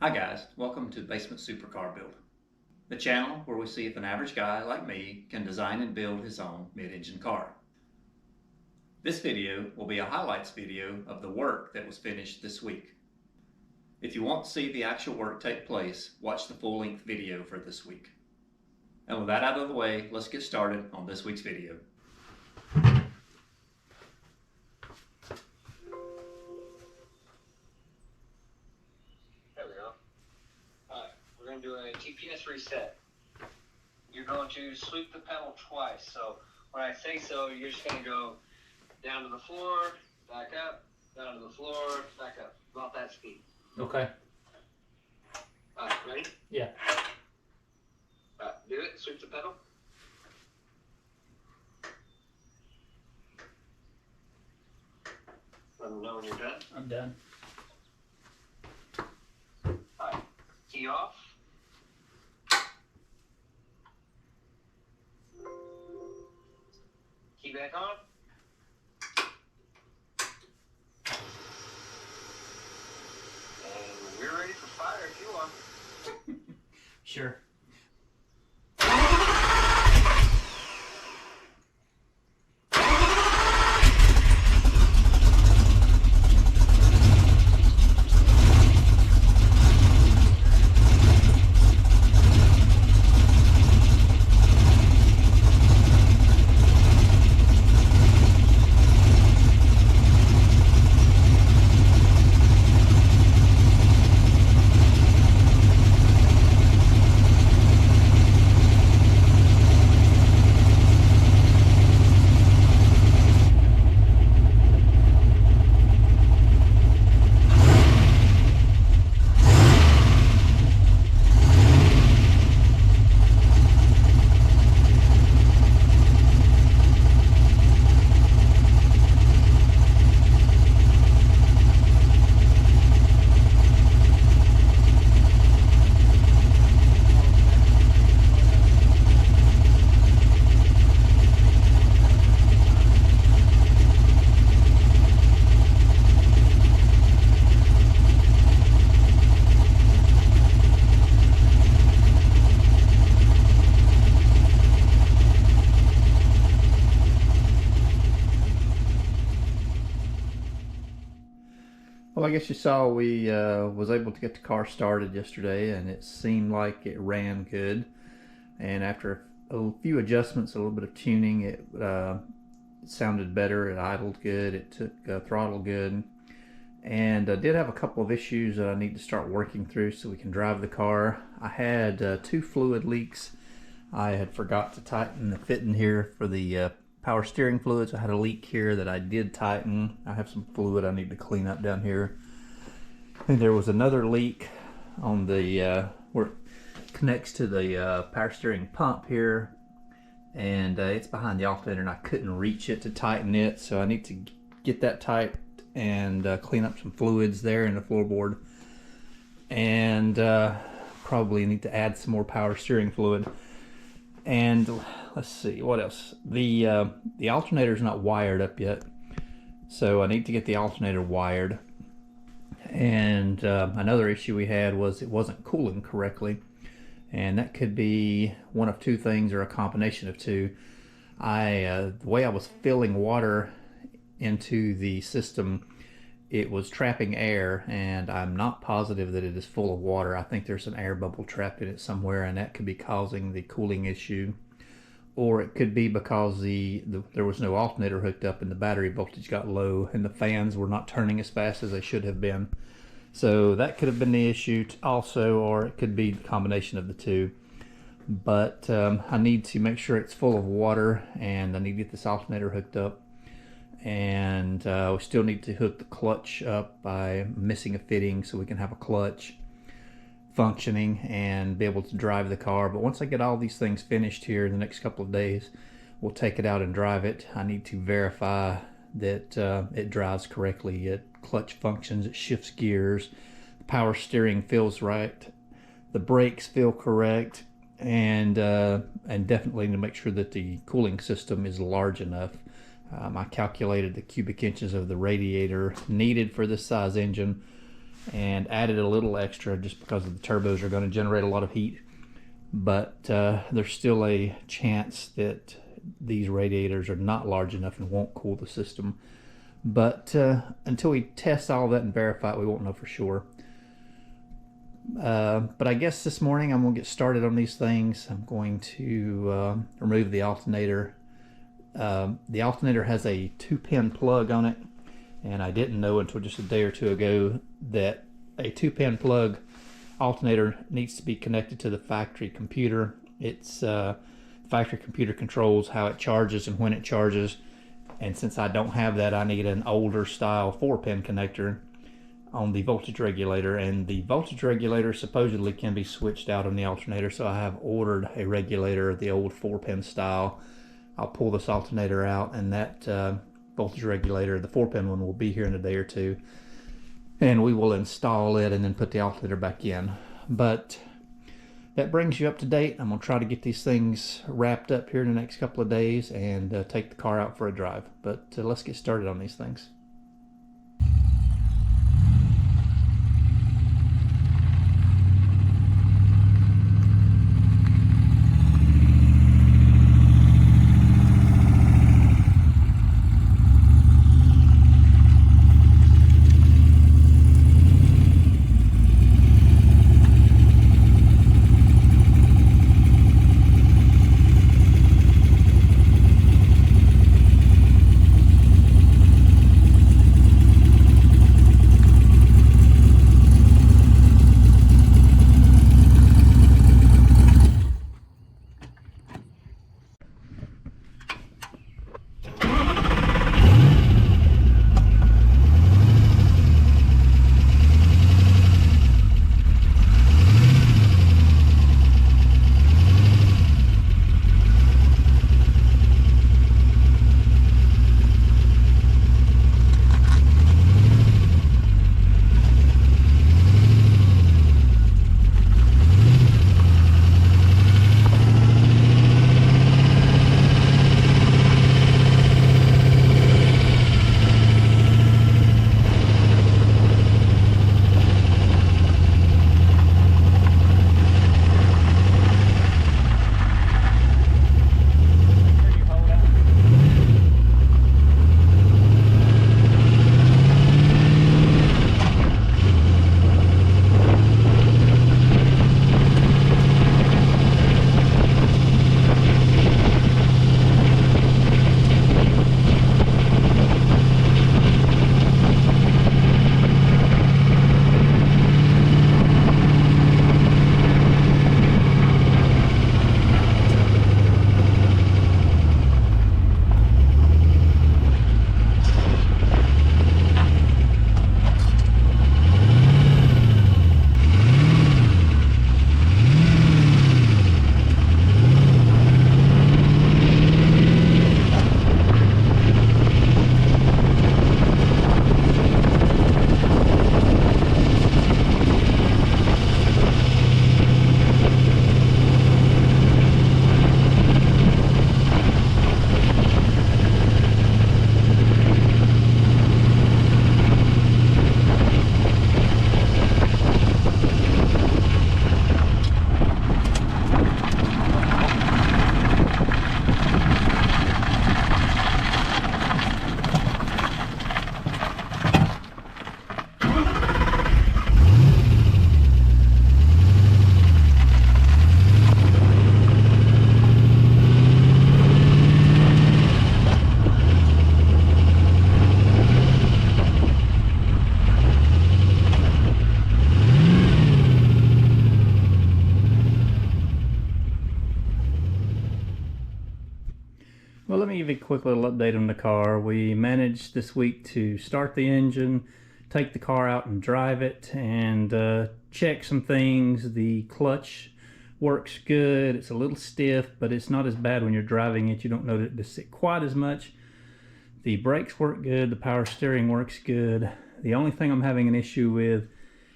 Hi guys, welcome to Basement Supercar Build, the channel where we see if an average guy like me can design and build his own mid-engine car. This video will be a highlights video of the work that was finished this week. If you want to see the actual work take place, watch the full-length video for this week. And with that out of the way, let's get started on this week's video. Do a GPS reset. You're going to sweep the pedal twice. So when I say so, you're just going to go down to the floor, back up, down to the floor, back up. About that speed. Okay. Ready? Yeah. Do it. Sweep the pedal. Let them know when you're done. I'm done. Key off. Key back on. And we're ready for fire if you are. Sure. Well, I guess you saw we was able to get the car started yesterday, and it seemed like it ran good. And after a few adjustments, a little bit of tuning, it sounded better. It idled good. It took throttle good. And I did have a couple of issues that I need to start working through so we can drive the car. I had two fluid leaks. I had forgot to tighten the fitting here for the power steering fluids. I had a leak here that I did tighten. I have some fluid I need to clean up down here. And there was another leak on the where it connects to the power steering pump here, and it's behind the alternator, and I couldn't reach it to tighten it, so I need to get that tight and clean up some fluids there in the floorboard, and probably need to add some more power steering fluid. And let's see what else. The alternator is not wired up yet, so I need to get the alternator wired. And another issue we had was it wasn't cooling correctly, and that could be one of two things or a combination of two. The way I was filling water into the system, it was trapping air, and I'm not positive that it is full of water. I think there's an air bubble trapped in it somewhere, and that could be causing the cooling issue. Or it could be because there was no alternator hooked up and the battery voltage got low and the fans were not turning as fast as they should have been. So that could have been the issue also, or it could be the combination of the two. But I need to make sure it's full of water, and I need to get this alternator hooked up. And we still need to hook the clutch up by missing a fitting so we can have a clutch functioning and be able to drive the car. But once I get all these things finished here in the next couple of days, we'll take it out and drive it. I need to verify that it drives correctly. It clutch functions, it shifts gears, the power steering feels right, the brakes feel correct, and definitely to make sure that the cooling system is large enough. I calculated the cubic inches of the radiator needed for this size engine, and added a little extra just because the turbos are going to generate a lot of heat. But there's still a chance that these radiators are not large enough and won't cool the system. But until we test all that and verify it, we won't know for sure. But I guess this morning I'm going to get started on these things. I'm going to remove the alternator. The alternator has a 2-pin plug on it, and I didn't know until just a day or two ago that a 2-pin plug alternator needs to be connected to the factory computer. It's factory computer controls how it charges and when it charges, and since I don't have that, I need an older style 4-pin connector on the voltage regulator, and the voltage regulator supposedly can be switched out on the alternator, so I have ordered a regulator, the old 4-pin style. I'll pull this alternator out, and that voltage regulator, the 4-pin one, will be here in a day or two, and we will install it and then put the alternator back in. But that brings you up to date. I'm going to try to get these things wrapped up here in the next couple of days and take the car out for a drive. But let's get started on these things. Well, let me give you a quick little update on the car. We managed this week to start the engine, take the car out and drive it, and check some things. The clutch works good. It's a little stiff, but it's not as bad when you're driving it. You don't notice it to sit quite as much. The brakes work good. The power steering works good. The only thing I'm having an issue with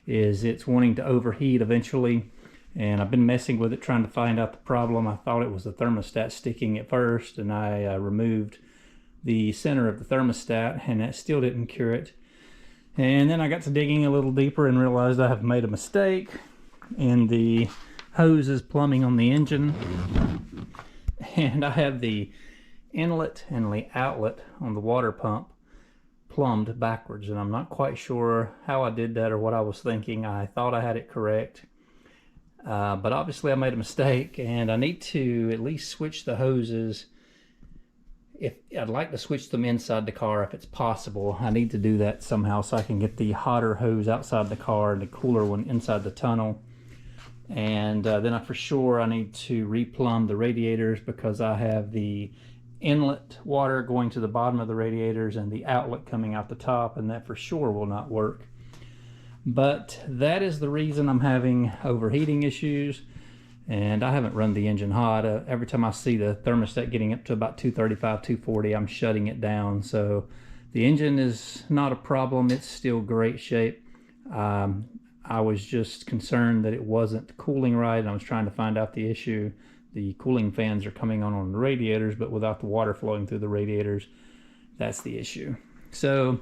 is it's wanting to overheat eventually. And I've been messing with it, trying to find out the problem. I thought it was the thermostat sticking at first, and I removed the center of the thermostat, and that still didn't cure it. And then I got to digging a little deeper and realized I have made a mistake, and the hose is plumbing on the engine, and I have the inlet and the outlet on the water pump plumbed backwards, and I'm not quite sure how I did that or what I was thinking. I thought I had it correct, but obviously I made a mistake, and I need to at least switch the hoses. If I'd like to switch them inside the car if it's possible. I need to do that somehow so I can get the hotter hose outside the car and the cooler one inside the tunnel. And then I for sure I need to replumb the radiators, because I have the inlet water going to the bottom of the radiators and the outlet coming out the top, and that for sure will not work. But that is the reason I'm having overheating issues. And I haven't run the engine hot. Every time I see the thermostat getting up to about 235, 240, I'm shutting it down. So the engine is not a problem. It's still great shape. I was just concerned that it wasn't cooling right, and I was trying to find out the issue. The cooling fans are coming on the radiators, but without the water flowing through the radiators, that's the issue. So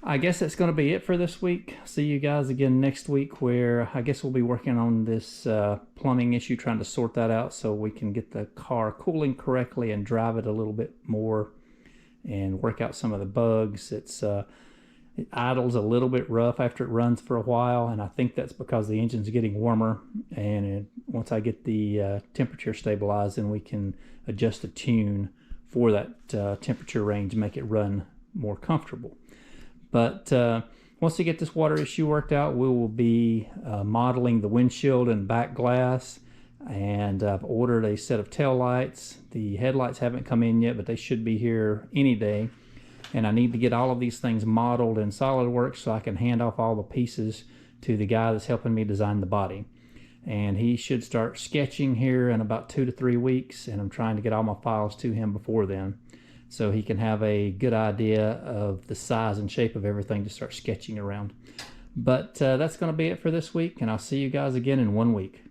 I guess that's going to be it for this week. See you guys again next week, where I guess we'll be working on this plumbing issue, trying to sort that out so we can get the car cooling correctly and drive it a little bit more and work out some of the bugs. It idles a little bit rough after it runs for a while, and I think that's because the engine's getting warmer. And once I get the temperature stabilized, then we can adjust the tune for that temperature range and make it run more comfortable. But once we get this water issue worked out, we will be modeling the windshield and back glass. And I've ordered a set of tail lights. The headlights haven't come in yet, but they should be here any day. And I need to get all of these things modeled in SolidWorks so I can hand off all the pieces to the guy that's helping me design the body. And he should start sketching here in about 2 to 3 weeks, and I'm trying to get all my files to him before then, so he can have a good idea of the size and shape of everything to start sketching around. But that's going to be it for this week, and I'll see you guys again in 1 week.